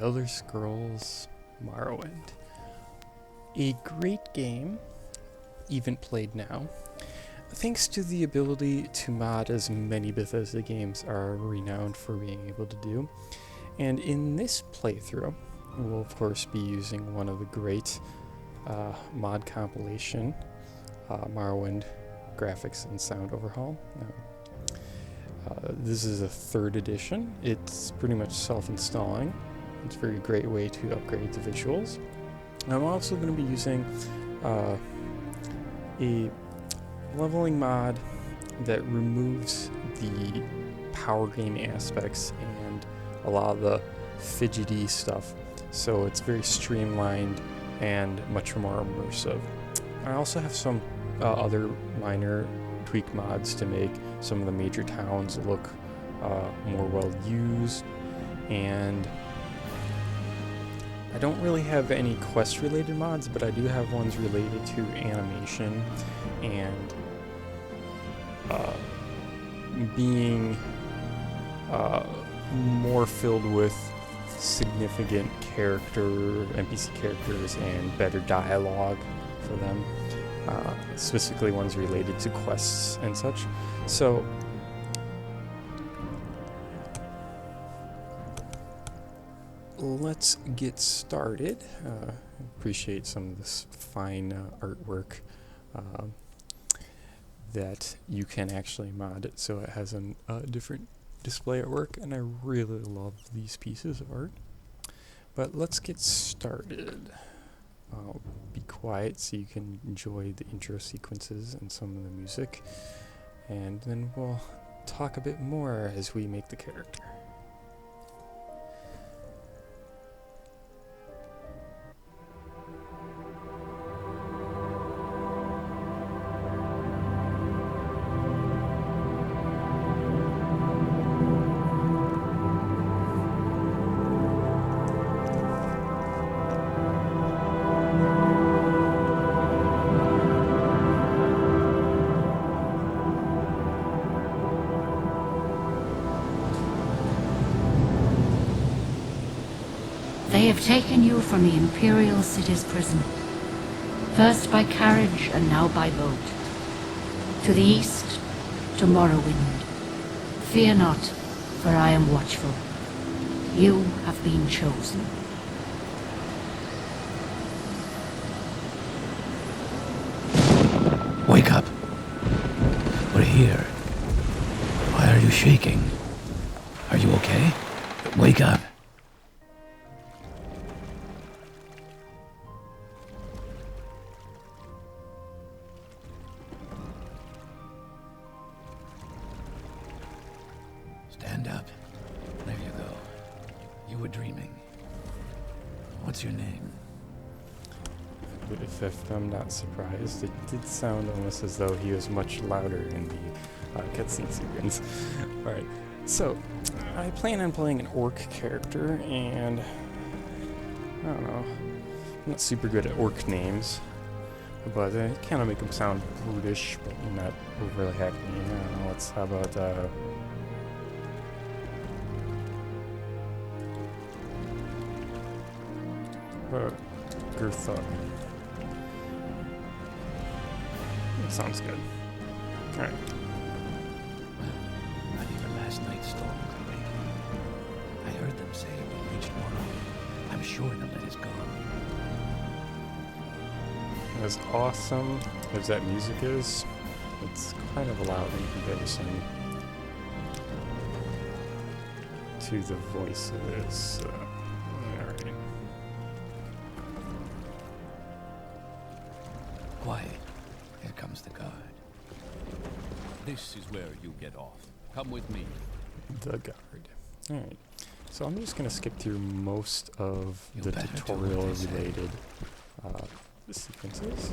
Elder Scrolls Morrowind. A great game, even played now, thanks to the ability to mod as many Bethesda games are renowned for being able to do. And in this playthrough, we'll of course be using one of the great mod compilation, Morrowind Graphics and Sound Overhaul. This is a 3rd edition. It's pretty much self-installing. It's a very great way to upgrade the visuals. I'm also going to be using a leveling mod that removes the power game aspects and a lot of the fidgety stuff, so it's very streamlined and much more immersive. I also have some other minor tweak mods to make some of the major towns look more well used, and I don't really have any quest related mods, but I do have ones related to animation and being more filled with significant NPC characters and better dialogue for them, specifically ones related to quests and such. So let's get started. Appreciate some of this fine artwork that you can actually mod it so it has a different display artwork, and I really love these pieces of art. But let's get started. I'll be quiet so you can enjoy the intro sequences and some of the music, and then we'll talk a bit more as we make the character. They have taken you from the imperial city's prison, first by carriage and now by boat. To the east, to Morrowind. Fear not, for I am watchful. You have been chosen. Wake up. We're here. Why are you shaking? Are you okay? Wake up. Stand up. There you go. You were dreaming. What's your name? If I'm not surprised, it did sound almost as though he was much louder in the cutscene sequence. Alright, so I plan on playing an orc character, and I don't know, I'm not super good at orc names, but I kind of make them sound brutish, but not overly hackney. I don't know, how about Gurthug. That sounds good. Alright. Well, not even last night's storm could break it. I heard them say we reached Morrowind. I'm sure the let is gone. As awesome as that music is, it's kind of loud in comparison to the voices. Alright. Quiet. Here comes the guard. This is where you get off. Come with me. The guard. Alright. So I'm just going to skip through most of the tutorial related sequences.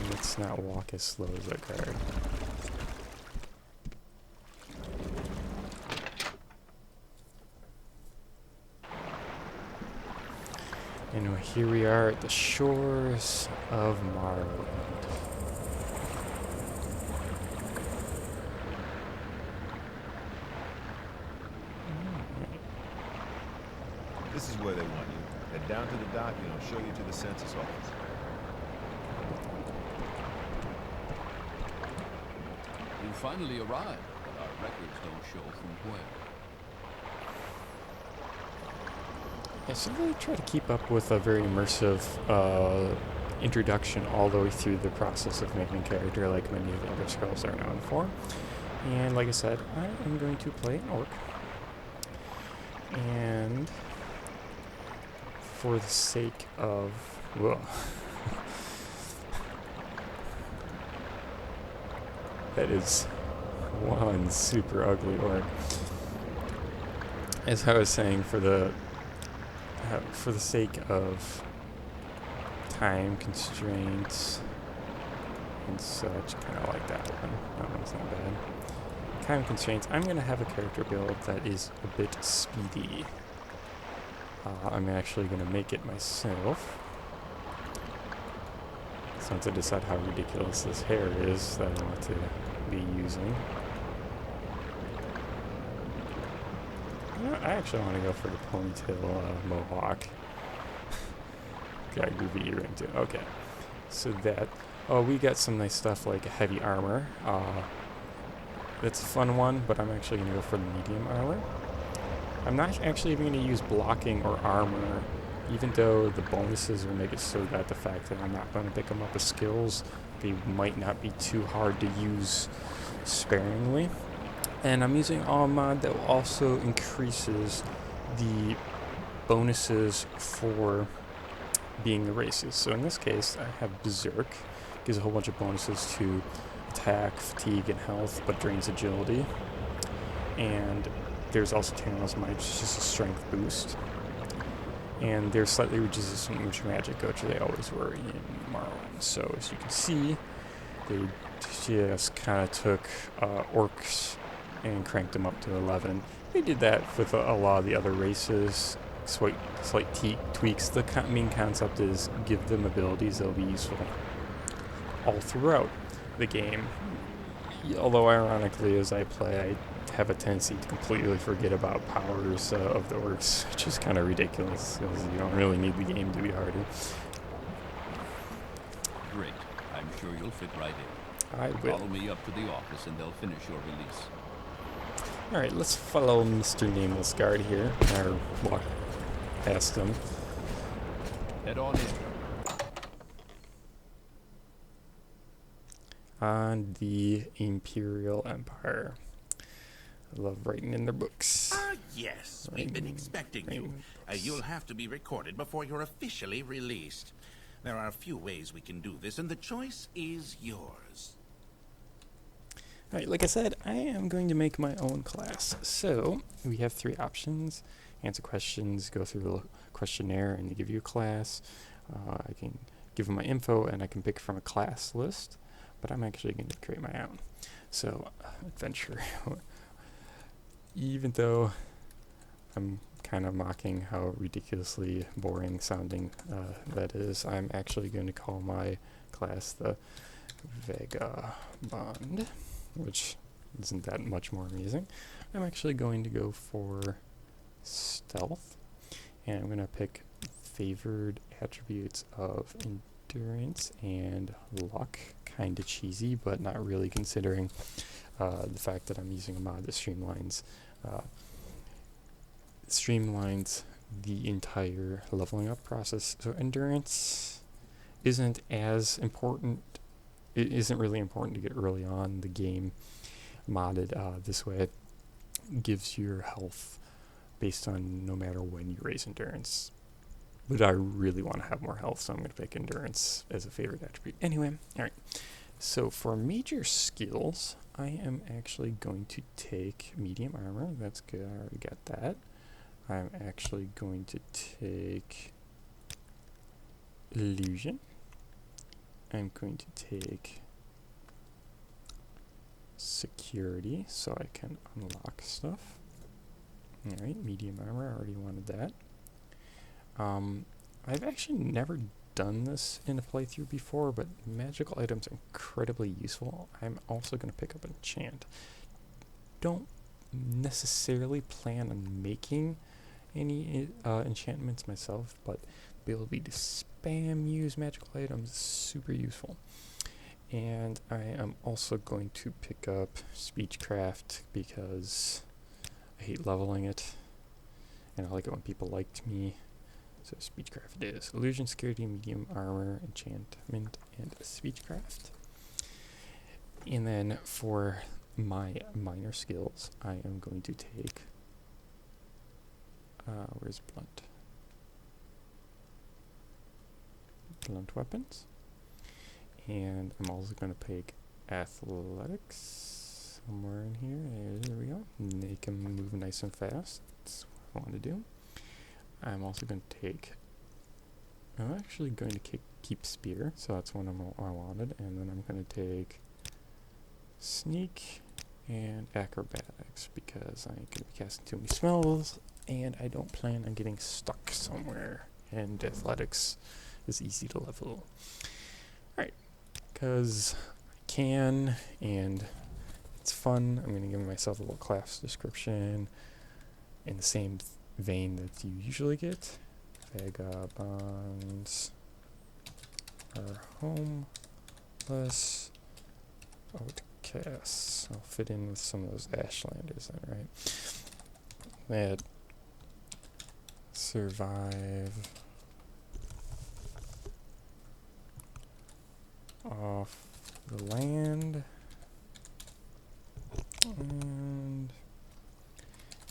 Let's not walk as slow as that guard. And here we are at the shores of Morrowind. This is where they want you. Head down to the dock and I'll show you to the census office. You finally arrived, but our records don't show from where. Yeah, so they try to keep up with a very immersive introduction all the way through the process of making a character, like many of the other scrolls are known for. And like I said, I am going to play an orc. And for the sake of... Whoa. That is one super ugly orc. As I was saying, for the sake of time constraints and such, kind of like that one. That one's not bad. Time constraints, I'm going to have a character build that is a bit speedy. I'm actually going to make it myself. So once I decide how ridiculous this hair is that I want to be using. I actually want to go for the ponytail mohawk. Got groovy earring too. Okay. So that. Oh, we got some nice stuff like heavy armor. That's a fun one, but I'm actually going to go for the medium armor. I'm not actually even going to use blocking or armor, even though the bonuses will make it so that the fact that I'm not going to pick them up as skills, they might not be too hard to use sparingly. And I'm using a mod that also increases the bonuses for being the races. So in this case, I have Berserk, gives a whole bunch of bonuses to attack, fatigue, and health, but drains agility. And there's also Thanos Might, which is just a strength boost. And they're slightly resistant to magic, which they always were in Morrowind. So as you can see, they just kind of took orcs and cranked them up to 11. They did that with a lot of the other races. Slight tweaks. The main concept is give them abilities that will be useful all throughout the game. Although ironically, as I play, I have a tendency to completely forget about powers of the orcs, which is kind of ridiculous because you don't really need the game to be harder. Great. I'm sure you'll fit right in. I will. Follow me up to the office and they'll finish your release. Alright, let's follow Mr. Nameless Guard here, or walk past him. Head on in. On the Imperial Empire. I love writing in their books. Ah, yes. We've been expecting you. You'll have to be recorded before you're officially released. There are a few ways we can do this, and the choice is yours. Alright, like I said, I am going to make my own class. So, we have three options. Answer questions, go through the questionnaire, and they give you a class. I can give them my info, and I can pick from a class list. But I'm actually going to create my own. So, adventure. Even though I'm kind of mocking how ridiculously boring sounding that is, I'm actually going to call my class the Vagabond, which isn't that much more amazing. I'm actually going to go for stealth, and I'm going to pick favored attributes of endurance and luck. Kind of cheesy, but not really considering the fact that I'm using a mod that streamlines the entire leveling up process. So endurance isn't as important. It isn't really important to get early on the game modded this way. It gives your health based on no matter when you raise endurance. But I really want to have more health, so I'm going to pick endurance as a favorite attribute. Anyway, alright. So for major skills, I am actually going to take medium armor. That's good, I already got that. I'm actually going to take illusion. I'm going to take security, so I can unlock stuff. Alright, medium armor, I already wanted that. I've actually never done this in a playthrough before, but magical items are incredibly useful. I'm also going to pick up an enchant. Don't necessarily plan on making any enchantments myself, but the ability to spam use magical items is super useful. And I am also going to pick up Speechcraft because I hate leveling it, and I like it when people liked me. So Speechcraft it is. Illusion, Security, Medium, Armor, Enchantment, and Speechcraft. And then for my minor skills, I am going to take... where's Blunt? Blunt weapons. And I'm also going to take Athletics somewhere in here. There we go. Make him move nice and fast. That's what I want to do. I'm also going to take... I'm actually going to keep Spear, so that's one I wanted. And then I'm going to take Sneak and Acrobatics because I ain't going to be casting too many spells, and I don't plan on getting stuck somewhere. And Athletics is easy to level. Alright, because I can, and it's fun. I'm going to give myself a little class description in the same vein that you usually get. Vagabonds are homeless outcasts. I'll fit in with some of those Ashlanders then, right? That survive off the land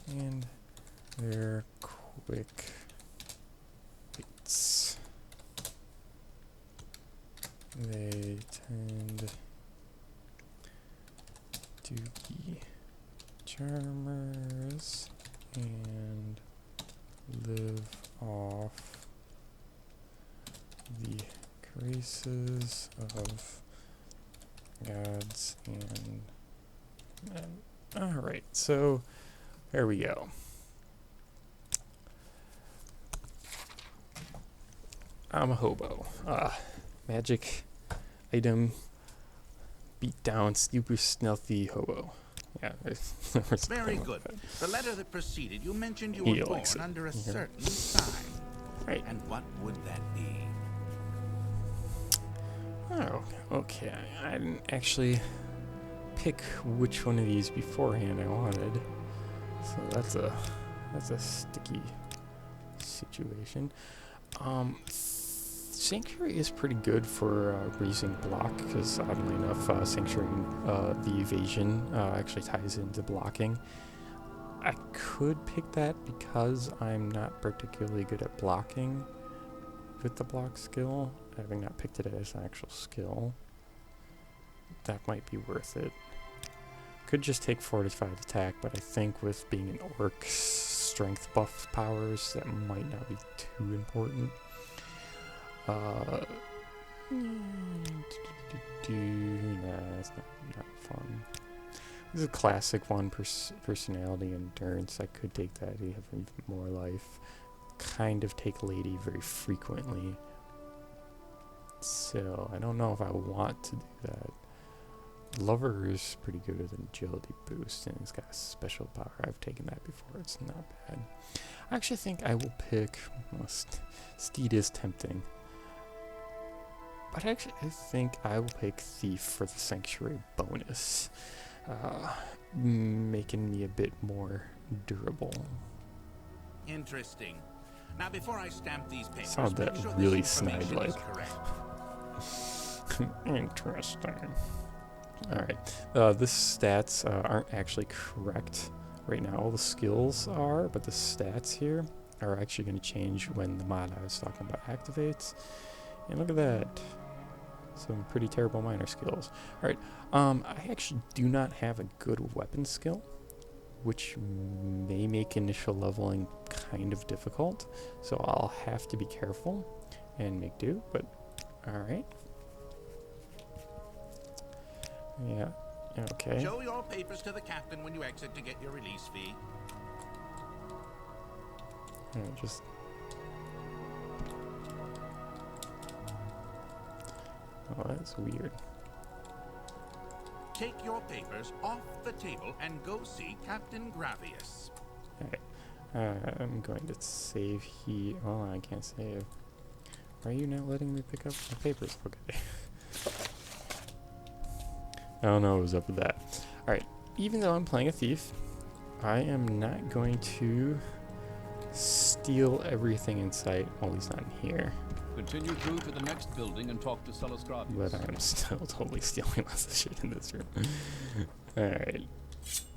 and they're quick weights. They tend to be charmers and live off the graces of gods and men. Alright, so there we go. I'm a hobo. Magic item, beat down, super stealthy hobo. Yeah, very good. The letter that preceded, you mentioned you were born under a certain sign. Right. And what would that be? Oh, okay. I didn't actually pick which one of these beforehand I wanted. So that's a sticky situation. Sanctuary is pretty good for raising block because oddly enough, Sanctuary, the evasion actually ties into blocking. I could pick that because I'm not particularly good at blocking with the block skill, having not picked it as an actual skill. That might be worth it. Could just take fortified attack, but I think with being an orc's strength buff powers, that might not be too important. Nah, it's not fun. This is a classic one, personality, endurance. I could take that, you have even more life. Kind of take Lady very frequently. So, I don't know if I want to do that. Lover is pretty good with an agility boost, and it's got a special power. I've taken that before, it's not bad. I actually think I will pick, well, Steed is tempting. But actually, I think I will pick Thief for the Sanctuary bonus, making me a bit more durable. Interesting. Now, before I stamp these papers, sound that sure really snide-like. Interesting. Alright, this stats aren't actually correct right now. All the skills are, but the stats here are actually going to change when the mod I was talking about activates. And look at that. Some pretty terrible minor skills. Alright, I actually do not have a good weapon skill, which may make initial leveling kind of difficult. So I'll have to be careful and make do, but alright. Yeah, okay. Show your papers to the captain when you exit to get your release fee. Alright, just... Oh, that's weird. Take your papers off the table and go see Captain Gravius. Alright, I'm going to save here. Oh, I can't save. Why are you not letting me pick up my papers? Okay. I don't know what was up with that. Alright, even though I'm playing a thief, I am not going to steal everything in sight. Well, at least not in here. Continue through to the next building and talk to Celesgravius. But I'm still totally stealing lots of shit in this room. Alright.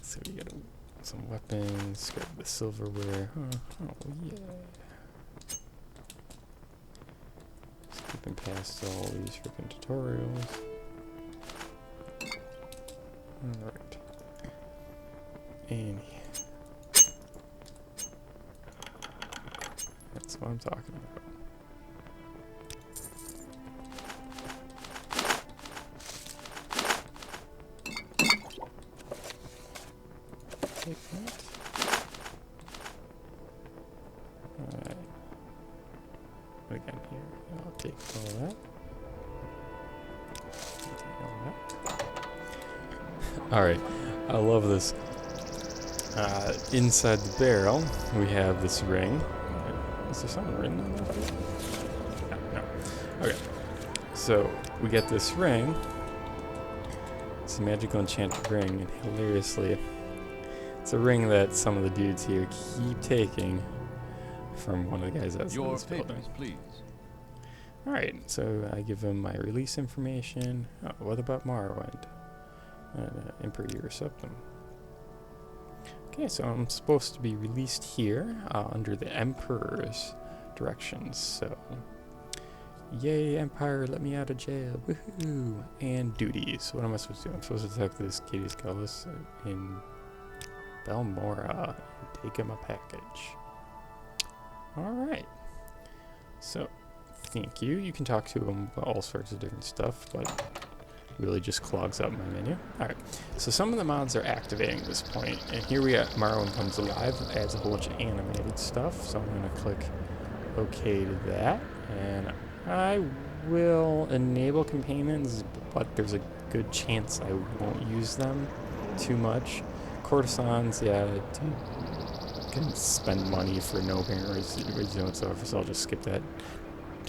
So we got some weapons, grab the silverware. Oh yeah. Skipping past all these freaking tutorials. Alright. And that's what I'm talking about. Take that. Alright. Again here. I'll take all that. Take all that. Alright. I love this. Inside the barrel, we have this ring. Is there something written on that? No. Okay. So, we get this ring. It's a magical enchanted ring, and hilariously, it's a ring that some of the dudes here keep taking from one of the guys outside Your this building. papers, please. Alright, so I give him my release information. Oh, what about Morrowind? Imperial Septum. Okay, so I'm supposed to be released here under the Emperor's directions. So, yay, Empire, let me out of jail. Woohoo! And duties. What am I supposed to do? I'm supposed to talk to this Caits Gallus in Belmora and take him a package. Alright. So, thank you. You can talk to him about all sorts of different stuff, but really just clogs up my menu. Alright, so some of the mods are activating at this point, and here we got Morrowind Comes Alive, adds a whole bunch of animated stuff, so I'm going to click OK to that, and I will enable companions, but there's a good chance I won't use them too much. Courtesans, yeah, can spend money for no apparent reason whatsoever, so I'll just skip that.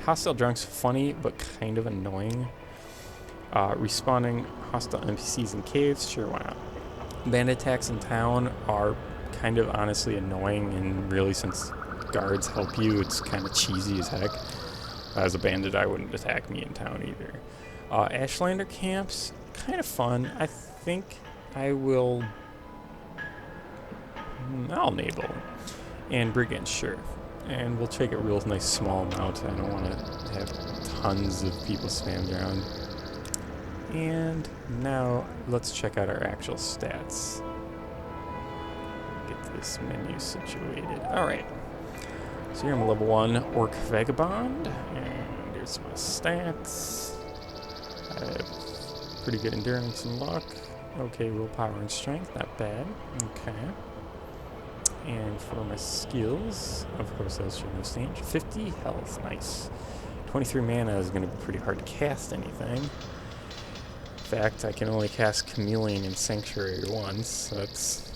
Hostile Drunk's funny, but kind of annoying. Respawning hostile NPCs and caves, sure, why not? Bandit attacks in town are kind of honestly annoying, and really, since guards help you, it's kind of cheesy as heck. As a bandit, I wouldn't attack me in town either. Ashlander camps, kind of fun. I think I'll enable. And brigands, sure. And we'll take a real nice small amount. I don't want to have tons of people spammed around. And now let's check out our actual stats. Get this menu situated. Alright. So here I'm a level 1 Orc Vagabond. And here's my stats. I have pretty good endurance and luck. Okay, willpower and strength, not bad. Okay. And for my skills, of course, those should no stage. 50 health, nice. 23 mana is going to be pretty hard to cast anything. In fact, I can only cast Chameleon and Sanctuary once, so that's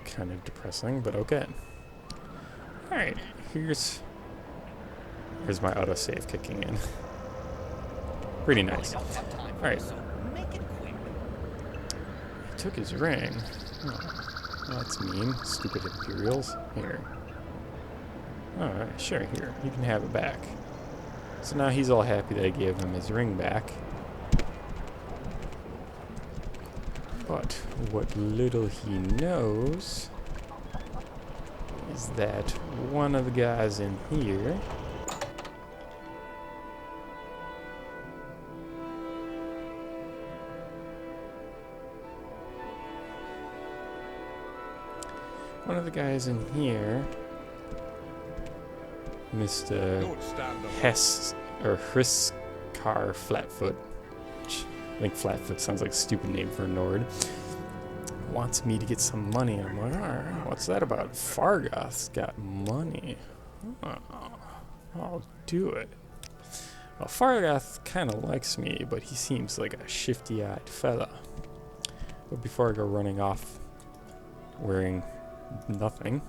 kind of depressing, but okay. Alright, here's my autosave kicking in. Pretty nice. Alright. He took his ring. Oh, that's mean. Stupid Imperials. Here. Alright, sure, here. You can have it back. So now he's all happy that I gave him his ring back. But what little he knows is that one of the guys in here Mr. Hess or Hriskar Flatfoot, which I think Flatfoot sounds like a stupid name for a Nord, wants me to get some money. I'm like, alright, what's that about? Fargoth's got money. Oh, I'll do it. Well, Fargoth kind of likes me, but he seems like a shifty-eyed fella. But before I go running off wearing nothing,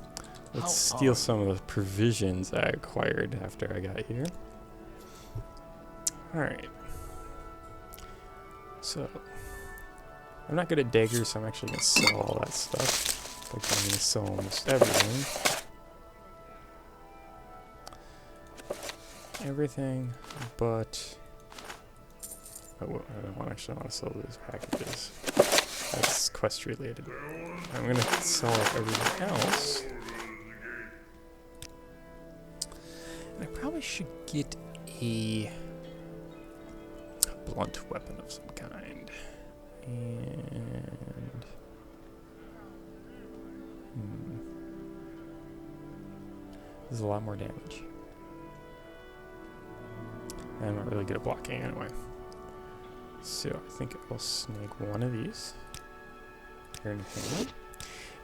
Let's steal some of the provisions I acquired after I got here. Alright. So, I'm not good at daggers, so I'm actually going to sell all that stuff. Like, I'm going to sell almost everything. Everything, but... I don't actually want to sell these packages. That's quest related. I'm going to sell everything else. And I probably should get a blunt weapon of some kind. And... This is a lot more damage. I'm not really good at blocking anyway. So I think I'll snag one of these. Here in hand.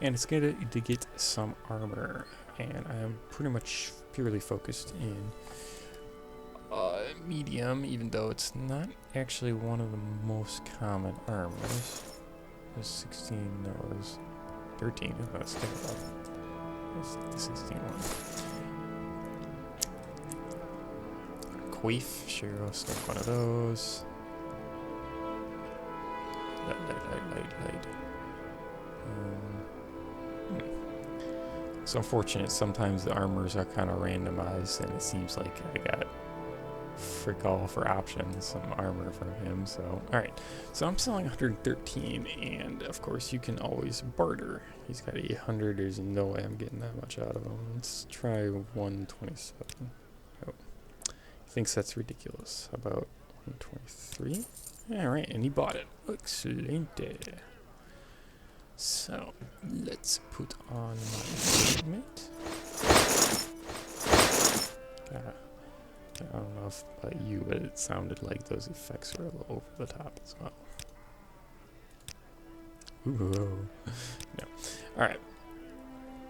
And it's going to get some armor. And I am pretty much purely focused in medium, even though it's not actually one of the most common armors. There's 16, no, there's 13. Oh, let's think about it. There's the 16 one. Queef, sure, I'll snag one of those. Light. It's unfortunate, sometimes the armors are kind of randomized, and it seems like I got frick all for options, some armor from him, so... Alright, so I'm selling 113, and of course you can always barter. He's got 800, there's no way I'm getting that much out of him. Let's try 127. Oh. He thinks that's ridiculous. How about 123? Alright, and he bought it. Excellent. So, let's put on my equipment. I don't know if about you, but it sounded like those effects were a little over the top as well. Ooh. No. Alright.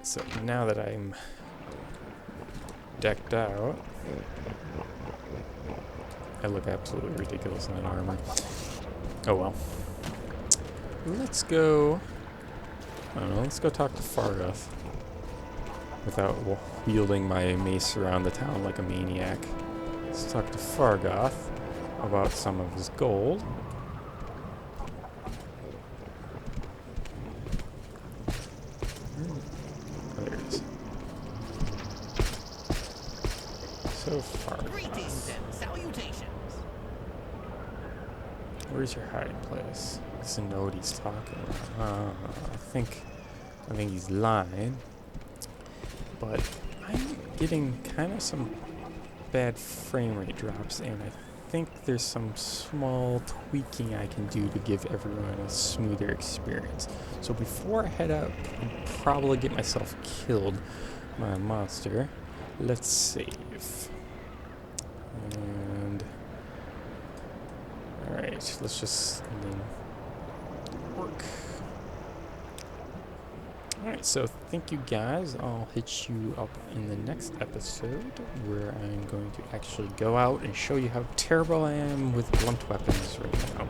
So, now that I'm decked out, I look absolutely ridiculous in that armor. Oh well. Let's go... I don't know, let's go talk to Fargoth. Without wielding my mace around the town like a maniac. Let's talk to Fargoth about some of his gold. Oh, there it is. So Fargoth. Greetings and salutations. Where's your hiding place? I know what he's talking about. I think he's lying. But I'm getting kind of some bad frame rate drops, and I think there's some small tweaking I can do to give everyone a smoother experience. So before I head out and probably get myself killed by a monster, let's save. And alright, let's just work. Alright, so thank you guys. I'll hit you up in the next episode where I'm going to actually go out and show you how terrible I am with blunt weapons right now.